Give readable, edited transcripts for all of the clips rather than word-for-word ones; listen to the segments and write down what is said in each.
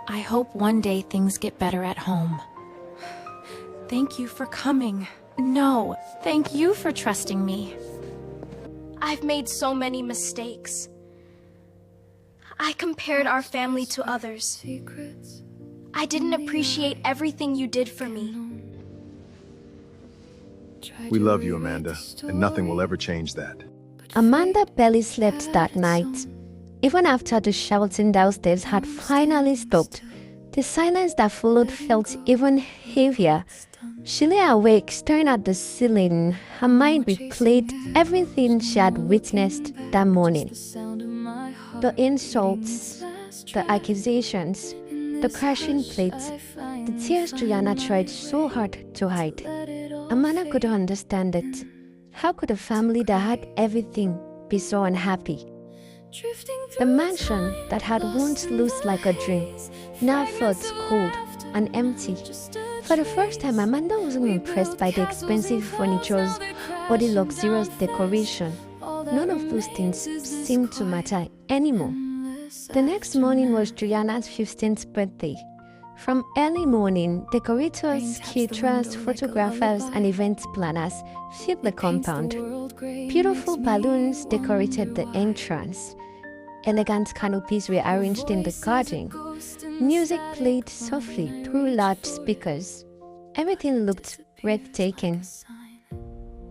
I hope one day things get better at home. Thank you for coming. No, thank you for trusting me. I've made so many mistakes. I compared our family to others. I didn't appreciate everything you did for me. We love you, Amanda, and nothing will ever change that. Amanda barely slept that night. Even after the shouting downstairs had finally stopped, the silence that followed felt even heavier. She lay awake, staring at the ceiling. Her mind replayed everything she had witnessed that morning. The insults, the accusations, the crashing plates, the tears Juliana tried so hard to hide. Amanda couldn't understand it. How could a family that had everything be so unhappy? The mansion that had once looked like a dream now felt cold and empty. For the first time, Amanda wasn't impressed by the expensive furniture or the luxurious decoration. None of those things seemed to matter anymore. The next morning was Juliana's 15th birthday. From early morning, decorators, caterers, photographers, and event planners filled the compound. Beautiful balloons decorated the entrance. Elegant canopies were arranged in the garden. Music played softly through large speakers. Everything looked breathtaking.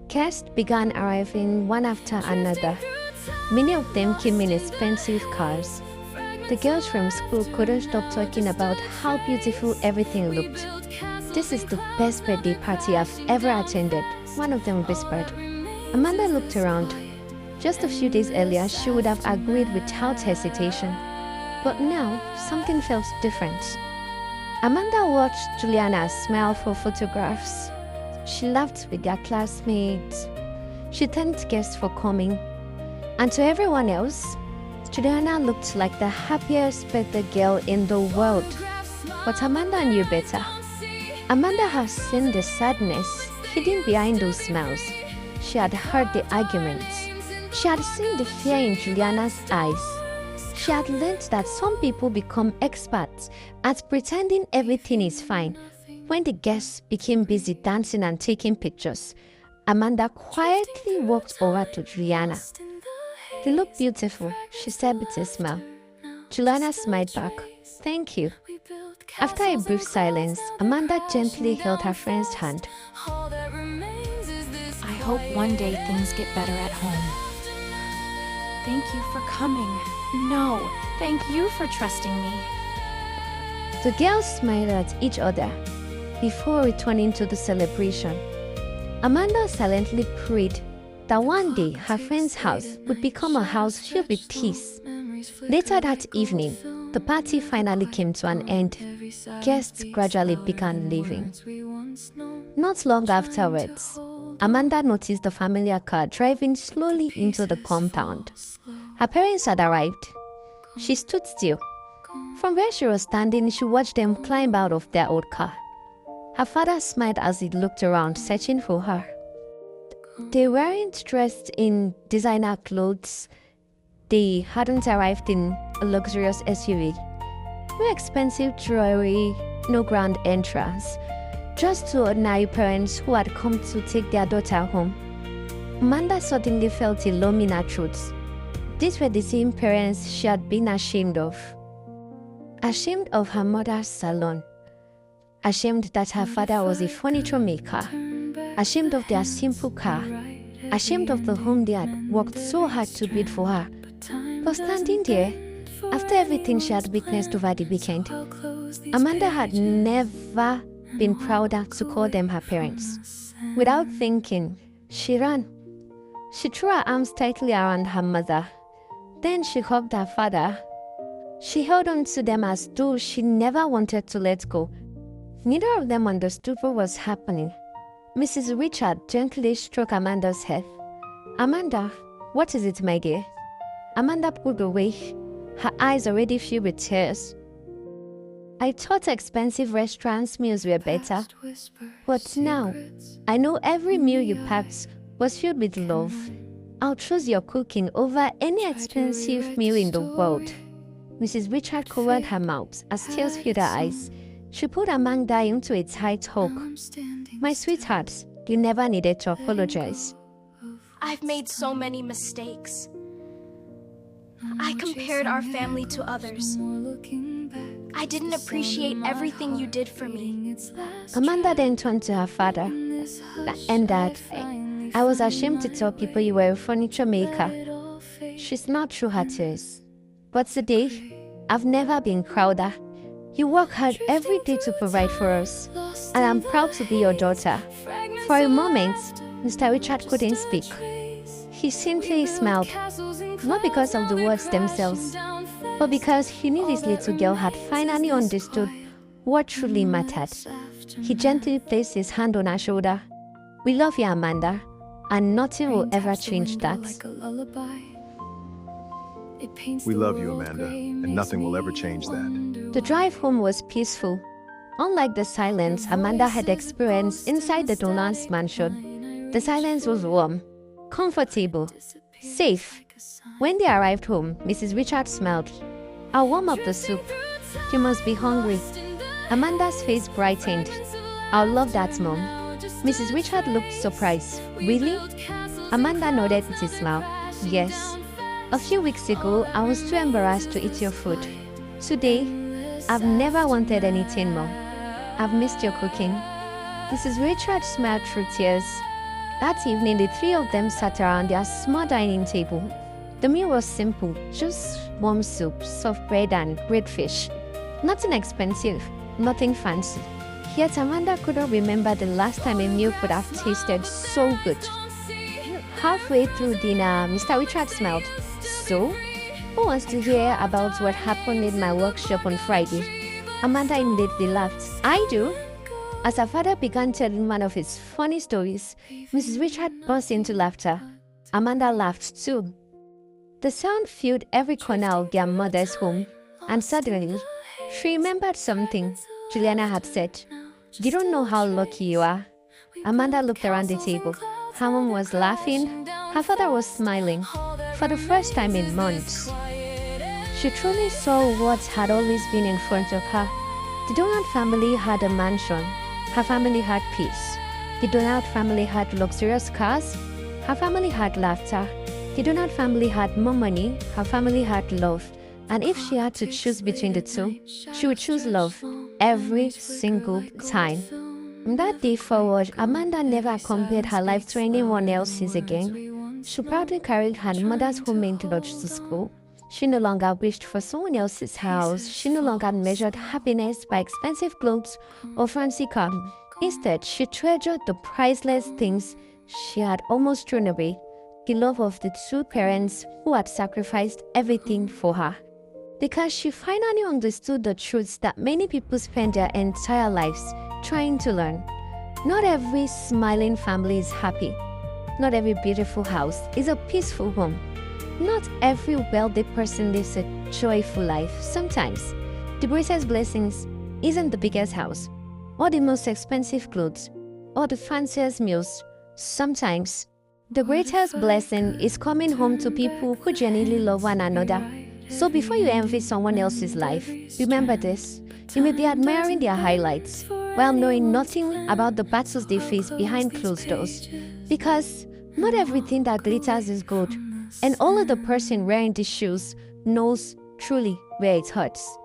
Guests began arriving one after another. Many of them came in expensive cars. The girls from school couldn't stop talking about how beautiful everything looked. "This is the best birthday party I've ever attended," one of them whispered. Amanda looked around. Just a few days earlier, she would have agreed without hesitation. But now, something felt different. Amanda watched Juliana smile for photographs. She laughed with their classmates. She thanked guests for coming. And to everyone else, Juliana looked like the happiest birthday girl in the world. But Amanda knew better. Amanda had seen the sadness hidden behind those smiles. She had heard the arguments. She had seen the fear in Juliana's eyes. She had learned that some people become experts at pretending everything is fine. When the guests became busy dancing and taking pictures, Amanda quietly walked over to Juliana. "You look beautiful," she said with a smile. Juliana smiled back. "Thank you." After a brief silence, Amanda gently held her friend's hand. I hope one day things get better at home. Thank you for coming. No, thank you for trusting me. The girls smiled at each other before returning to the celebration. Amanda silently prayed that one day her friend's house would become a house filled with peace. Later that evening, the party finally came to an end. Guests gradually began leaving. Not long afterwards, Amanda noticed the familiar car driving slowly into the compound. Her parents had arrived. She stood still. From where she was standing, she watched them climb out of their old car. Her father smiled as he looked around, searching for her. They weren't dressed in designer clothes. They hadn't arrived in a luxurious SUV. No expensive jewelry, no grand entrance. Just two ordinary parents who had come to take their daughter home. Amanda suddenly felt a lump in her throat. These were the same parents she had been ashamed of. Ashamed of her mother's salon. Ashamed that her father was a furniture maker. Ashamed of their simple car. Ashamed of the home they had worked so hard to build for her. But standing there, after everything she had witnessed over the weekend, Amanda had never been prouder to call them her parents. Without thinking, she ran. She threw her arms tightly around her mother. Then she hugged her father. She held on to them as though she never wanted to let go. Neither of them understood what was happening. Mrs. Richard gently stroked Amanda's head. "Amanda, what is it, my dear?" Amanda pulled away, her eyes already filled with tears. "I thought expensive restaurants' meals were better, but now I know every meal you packed was filled with love. I'll choose your cooking over any expensive meal in the world." Mrs. Richard covered her mouth as tears filled her eyes. She put Amanda into a tight hug. My sweetheart, you never needed to apologize. I've made so many mistakes. I compared our family to others. I didn't appreciate everything you did for me. Amanda then turned to her father. And Dad, I was ashamed to tell people you were a furniture maker. She smiled through her tears. But today, I've never been prouder. You work hard every day to provide for us, and I'm proud to be your daughter. For a moment, Mr. Richard couldn't speak. He simply smiled, not because of the words themselves, but because he knew his little girl had finally understood what truly mattered. He gently placed his hand on her shoulder. We love you, Amanda, and nothing will ever change that. We love you, Amanda, and nothing will ever change that. The drive home was peaceful. Unlike the silence Amanda had experienced inside the Donald's mansion, the silence was warm, comfortable, safe. When they arrived home, Mrs. Richard smiled. I'll warm up the soup. You must be hungry. Amanda's face brightened. I'll love that, Mom. Mrs. Richard looked surprised. Really? Amanda nodded with a smile. Yes. A few weeks ago, I was too embarrassed to eat your food. Today, I've never wanted anything more. I've missed your cooking. Mrs. Richard smiled through tears. That evening, the three of them sat around their small dining table. The meal was simple, just warm soup, soft bread, and grilled fish. Nothing expensive, nothing fancy. Yet Amanda couldn't remember the last time a meal could have tasted so good. Halfway through dinner, Mr. Richard smiled. So, who wants to hear about what happened in my workshop on Friday? Amanda immediately laughed. I do. As her father began telling one of his funny stories, Mrs. Richard burst into laughter. Amanda laughed too. The sound filled every corner of their mother's home, and suddenly, she remembered something Juliana had said. You don't know how lucky you are. Amanda looked around the table. Her mom was laughing. Her father was smiling. For the first time in months, she truly saw what had always been in front of her. The Donald family had a mansion. Her family had peace. The Donald family had luxurious cars. Her family had laughter. The Donald family had more money. Her family had love. And if she had to choose between the two, she would choose love every single time. From that day forward, Amanda never compared her life to anyone else's again. She proudly carried her mother's homemade lunch to school. She no longer wished for someone else's house. She no longer measured happiness by expensive clothes or fancy cars. Instead, she treasured the priceless things she had almost thrown away. The love of the two parents who had sacrificed everything for her. Because she finally understood the truths that many people spend their entire lives trying to learn. Not every smiling family is happy. Not every beautiful house is a peaceful home. Not every wealthy person lives a joyful life. Sometimes, the greatest blessings isn't the biggest house, or the most expensive clothes, or the fanciest meals. Sometimes, the greatest blessing is coming home to people who genuinely love one another. So before you envy someone else's life, remember this. You may be admiring their highlights while knowing nothing about the battles they face behind closed doors. Because not everything that glitters is gold, and only the person wearing these shoes knows truly where it hurts.